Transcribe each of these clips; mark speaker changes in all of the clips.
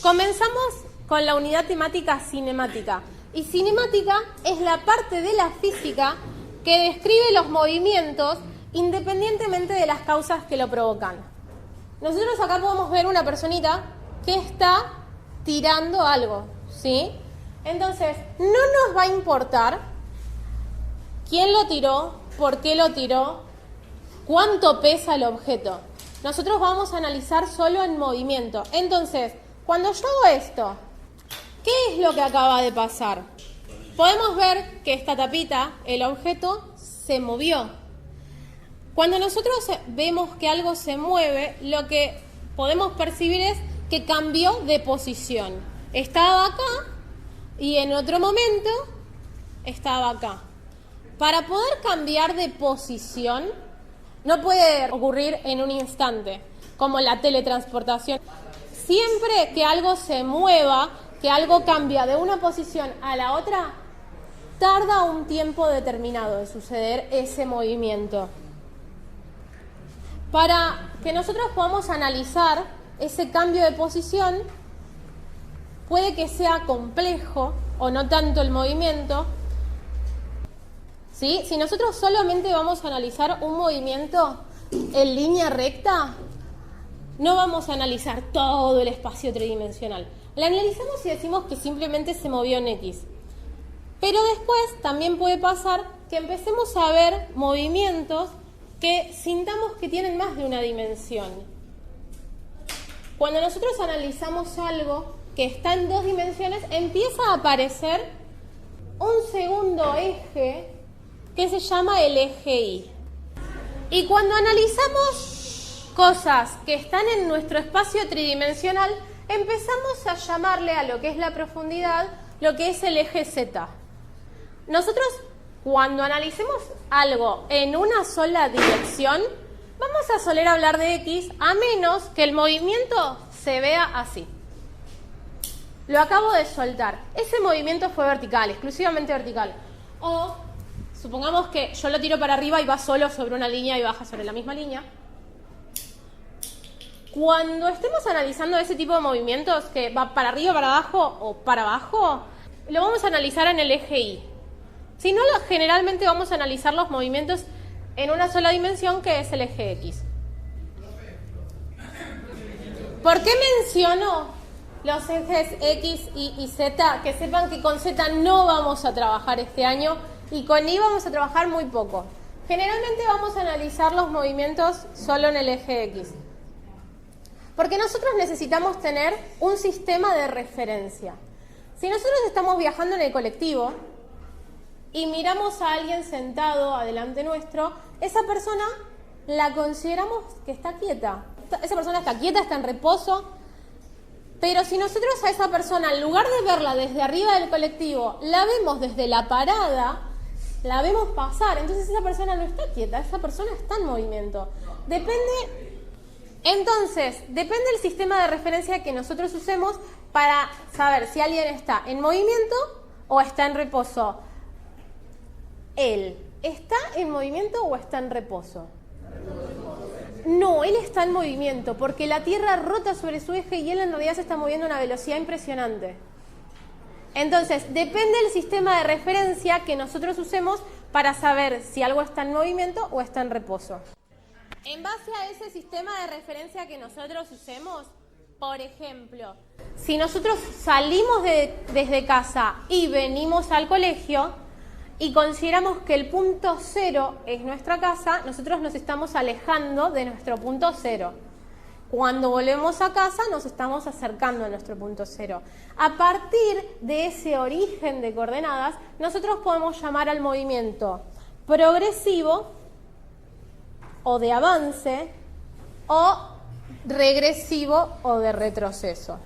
Speaker 1: Comenzamos con la unidad temática cinemática. Y cinemática es la parte de la física que describe los movimientos independientemente de las causas que lo provocan. Nosotros acá podemos ver una personita que está tirando algo, ¿sí? Entonces, no nos va a importar quién lo tiró, por qué lo tiró, cuánto pesa el objeto. Nosotros vamos a analizar solo el movimiento. Entonces, cuando yo hago esto, ¿qué es lo que acaba de pasar? Podemos ver que esta tapita, el objeto, se movió. Cuando nosotros vemos que algo se mueve, lo que podemos percibir es que cambió de posición. Estaba acá y en otro momento estaba acá. Para poder cambiar de posición, no puede ocurrir en un instante, como la teletransportación. Siempre que algo se mueva, que algo cambia de una posición a la otra, tarda un tiempo determinado en suceder ese movimiento. Para que nosotros podamos analizar ese cambio de posición, puede que sea complejo o no tanto el movimiento. ¿Sí? Si nosotros solamente vamos a analizar un movimiento en línea recta, no vamos a analizar todo el espacio tridimensional. La analizamos y decimos que simplemente se movió en X. Pero después también puede pasar que empecemos a ver movimientos que sintamos que tienen más de una dimensión. Cuando nosotros analizamos algo que está en dos dimensiones, empieza a aparecer un segundo eje que se llama el eje Y. Y cuando analizamos cosas que están en nuestro espacio tridimensional, empezamos a llamarle a lo que es la profundidad, lo que es el eje Z. Nosotros, cuando analicemos algo en una sola dirección, vamos a soler hablar de X, a menos que el movimiento se vea así. Lo acabo de soltar. Ese movimiento fue vertical, exclusivamente vertical. O supongamos que yo lo tiro para arriba y va solo sobre una línea y baja sobre la misma línea. Cuando estemos analizando ese tipo de movimientos, que va para arriba, para abajo o para abajo, lo vamos a analizar en el eje Y. Si no, generalmente vamos a analizar los movimientos en una sola dimensión, que es el eje X. ¿Por qué menciono los ejes X y Z? Que sepan que con Z no vamos a trabajar este año y con Y vamos a trabajar muy poco. Generalmente vamos a analizar los movimientos solo en el eje X. Porque nosotros necesitamos tener un sistema de referencia. Si nosotros estamos viajando en el colectivo y miramos a alguien sentado adelante nuestro, esa persona la consideramos que está quieta. Esa persona está quieta, está en reposo. Pero si nosotros a esa persona, en lugar de verla desde arriba del colectivo, la vemos desde la parada, la vemos pasar, entonces esa persona no está quieta, esa persona está en movimiento. Entonces, depende del sistema de referencia que nosotros usemos para saber si alguien está en movimiento o está en reposo. ¿Él está en movimiento o está en reposo? No, él está en movimiento porque la Tierra rota sobre su eje y él en realidad se está moviendo a una velocidad impresionante. Entonces, depende del sistema de referencia que nosotros usemos para saber si algo está en movimiento o está en reposo. En base a ese sistema de referencia que nosotros usemos, por ejemplo, si nosotros salimos desde casa y venimos al colegio y consideramos que el punto cero es nuestra casa, nosotros nos estamos alejando de nuestro punto cero. Cuando volvemos a casa nos estamos acercando a nuestro punto cero. A partir de ese origen de coordenadas, nosotros podemos llamar al movimiento progresivo o de avance o regresivo o de retroceso.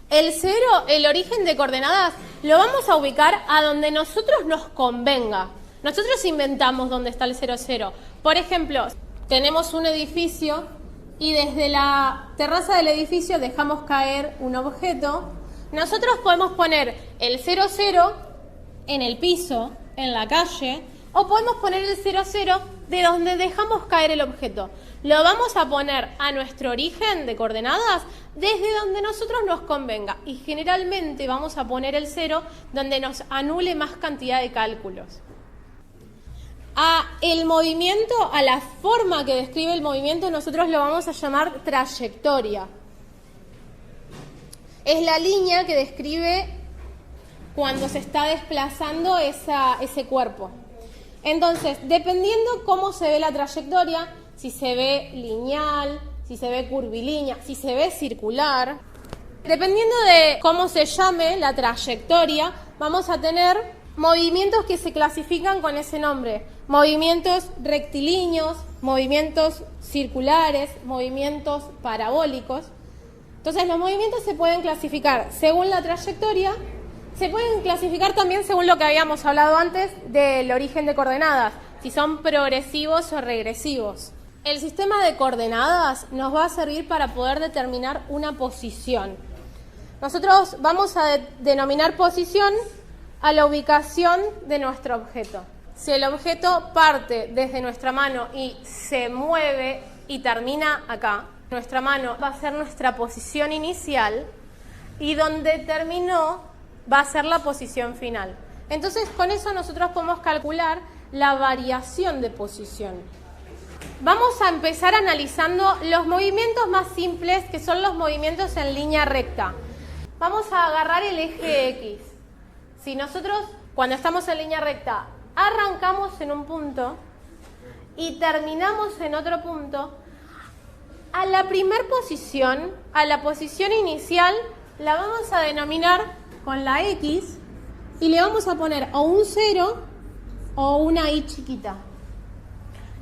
Speaker 1: El cero, el origen de coordenadas, lo vamos a ubicar a donde nosotros nos convenga. Nosotros inventamos dónde está el 0, 0. Por ejemplo, tenemos un edificio y desde la terraza del edificio dejamos caer un objeto. Nosotros podemos poner el 0, 0 en el piso, en la calle, o podemos poner el 0, 0 de donde dejamos caer el objeto. Lo vamos a poner a nuestro origen de coordenadas desde donde nosotros nos convenga. Y generalmente vamos a poner el 0 donde nos anule más cantidad de cálculos. A el movimiento, a la forma que describe el movimiento, nosotros lo vamos a llamar trayectoria. Es la línea que describe cuando se está desplazando ese cuerpo. Entonces, dependiendo cómo se ve la trayectoria, si se ve lineal, si se ve curvilínea, si se ve circular, dependiendo de cómo se llame la trayectoria, vamos a tener movimientos que se clasifican con ese nombre. Movimientos rectilíneos, movimientos circulares, movimientos parabólicos. Entonces, los movimientos se pueden clasificar según la trayectoria. Se pueden clasificar también según lo que habíamos hablado antes del origen de coordenadas, si son progresivos o regresivos. El sistema de coordenadas nos va a servir para poder determinar una posición. Nosotros vamos a denominar posición a la ubicación de nuestro objeto. Si el objeto parte desde nuestra mano y se mueve y termina acá, nuestra mano va a ser nuestra posición inicial y donde terminó va a ser la posición final. Entonces, con eso nosotros podemos calcular la variación de posición. Vamos a empezar analizando los movimientos más simples, que son los movimientos en línea recta. Vamos a agarrar el eje X. Si nosotros, cuando estamos en línea recta, arrancamos en un punto y terminamos en otro punto, a la primer posición, a la posición inicial, la vamos a denominar con la X y le vamos a poner o un 0 o una I chiquita.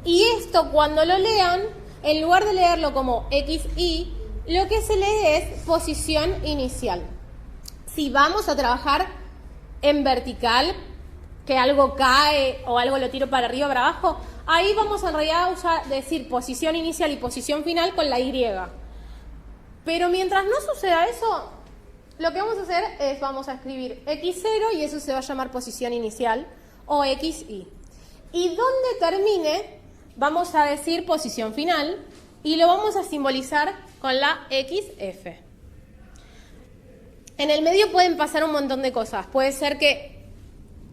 Speaker 1: Y esto, cuando lo lean, en lugar de leerlo como XY, lo que se lee es posición inicial. Si vamos a trabajar en vertical, que algo cae o algo lo tiro para arriba o para abajo, ahí vamos en realidad a decir posición inicial y posición final con la Y. Pero mientras no suceda eso, lo que vamos a hacer es, vamos a escribir X0 y eso se va a llamar posición inicial o XY. Y donde termine, vamos a decir posición final y lo vamos a simbolizar con la XF. En el medio pueden pasar un montón de cosas. Puede ser que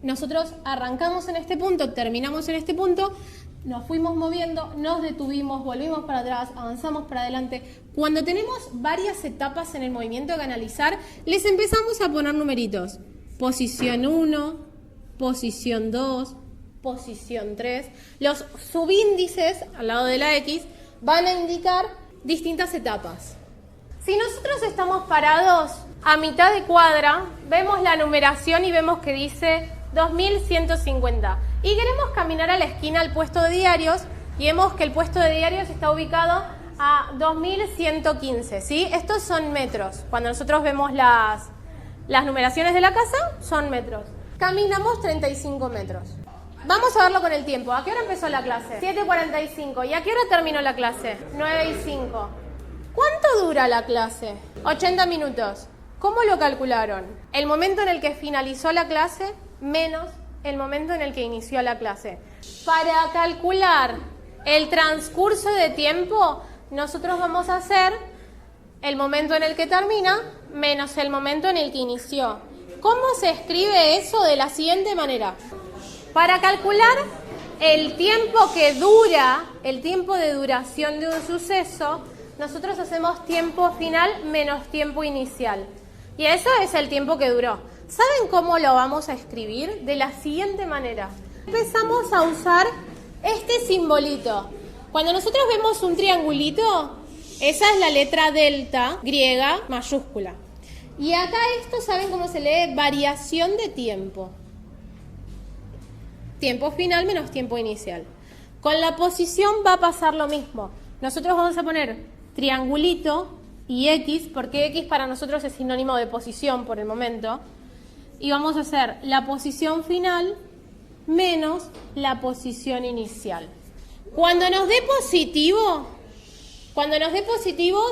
Speaker 1: nosotros arrancamos en este punto, terminamos en este punto, nos fuimos moviendo, nos detuvimos, volvimos para atrás, avanzamos para adelante. Cuando tenemos varias etapas en el movimiento que analizar, les empezamos a poner numeritos. Posición 1, posición 2, posición 3. Los subíndices al lado de la X van a indicar distintas etapas. Si nosotros estamos parados a mitad de cuadra, vemos la numeración y vemos que dice 2150. Y queremos caminar a la esquina al puesto de diarios y vemos que el puesto de diarios está ubicado a 2115, ¿sí? Estos son metros. Cuando nosotros vemos las numeraciones de la casa, son metros. Caminamos 35 metros. Vamos a verlo con el tiempo. ¿A qué hora empezó la clase? 7:45. ¿Y a qué hora terminó la clase? 9:05. ¿Cuánto dura la clase? 80 minutos. ¿Cómo lo calcularon? El momento en el que finalizó la clase menos el momento en el que inició la clase. Para calcular el transcurso de tiempo, nosotros vamos a hacer el momento en el que termina menos el momento en el que inició. ¿Cómo se escribe eso? De la siguiente manera. Para calcular el tiempo que dura, el tiempo de duración de un suceso, nosotros hacemos tiempo final menos tiempo inicial. Y eso es el tiempo que duró. ¿Saben cómo lo vamos a escribir? De la siguiente manera. Empezamos a usar este simbolito. Cuando nosotros vemos un triangulito, esa es la letra delta griega mayúscula. Y acá esto, ¿saben cómo se lee? Variación de tiempo. Tiempo final menos tiempo inicial. Con la posición va a pasar lo mismo. Nosotros vamos a poner triangulito y X, porque X para nosotros es sinónimo de posición por el momento. Y vamos a hacer la posición final menos la posición inicial. Cuando nos dé positivo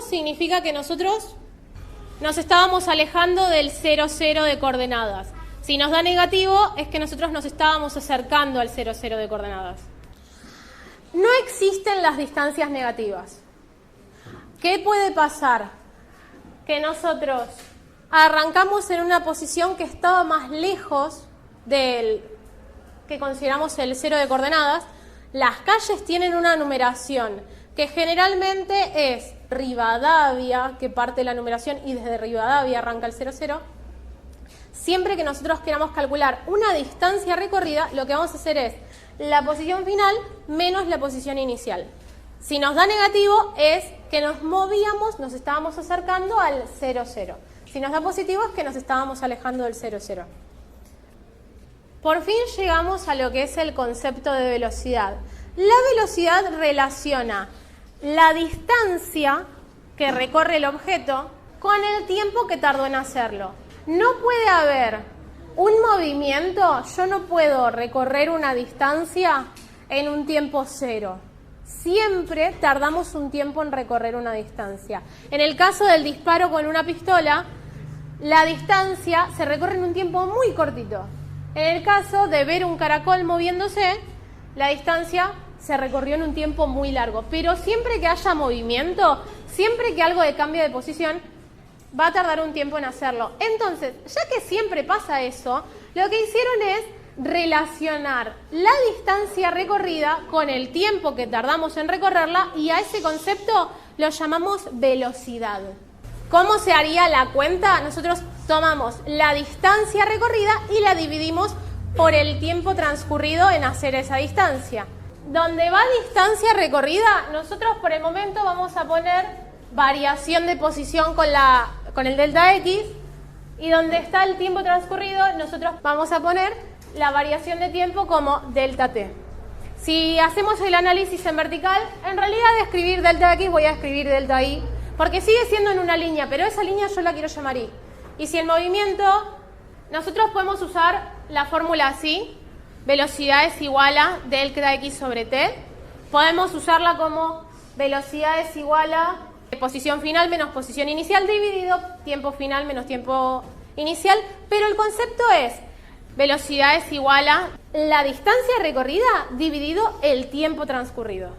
Speaker 1: significa que nosotros nos estábamos alejando del 0, 0 de coordenadas. Si nos da negativo es que nosotros nos estábamos acercando al 0, 0 de coordenadas. no existen las distancias negativas. ¿Qué puede pasar? Que nosotros arrancamos en una posición que estaba más lejos del que consideramos el cero de coordenadas. Las calles tienen una numeración que generalmente es Rivadavia, que parte de la numeración, y desde Rivadavia arranca el 00. Siempre que nosotros queramos calcular una distancia recorrida, lo que vamos a hacer es la posición final menos la posición inicial. Si nos da negativo es que nos movíamos, nos estábamos acercando al 00. Si nos da positivo es que nos estábamos alejando del 00. Por fin llegamos a lo que es el concepto de velocidad. La velocidad relaciona la distancia que recorre el objeto con el tiempo que tardó en hacerlo. No puede haber un movimiento, yo no puedo recorrer una distancia en un tiempo cero. Siempre tardamos un tiempo en recorrer una distancia. En el caso del disparo con una pistola, la distancia se recorre en un tiempo muy cortito. En el caso de ver un caracol moviéndose, la distancia se recorrió en un tiempo muy largo. Pero siempre que haya movimiento, siempre que algo de cambio de posición, va a tardar un tiempo en hacerlo. Entonces, ya que siempre pasa eso, lo que hicieron es relacionar la distancia recorrida con el tiempo que tardamos en recorrerla, y a ese concepto lo llamamos velocidad. ¿Cómo se haría la cuenta? Nosotros tomamos la distancia recorrida y la dividimos por el tiempo transcurrido en hacer esa distancia. Donde va distancia recorrida, nosotros por el momento vamos a poner variación de posición con el delta X, y donde está el tiempo transcurrido, nosotros vamos a poner la variación de tiempo como delta T. Si hacemos el análisis en vertical, en realidad de escribir delta X voy a escribir delta Y, porque sigue siendo en una línea, pero esa línea yo la quiero llamar Y. Y si el movimiento, nosotros podemos usar la fórmula así: velocidad es igual a delta X sobre T. Podemos usarla como velocidad es igual a posición final menos posición inicial dividido tiempo final menos tiempo inicial, pero el concepto es velocidad es igual a la distancia recorrida dividido el tiempo transcurrido.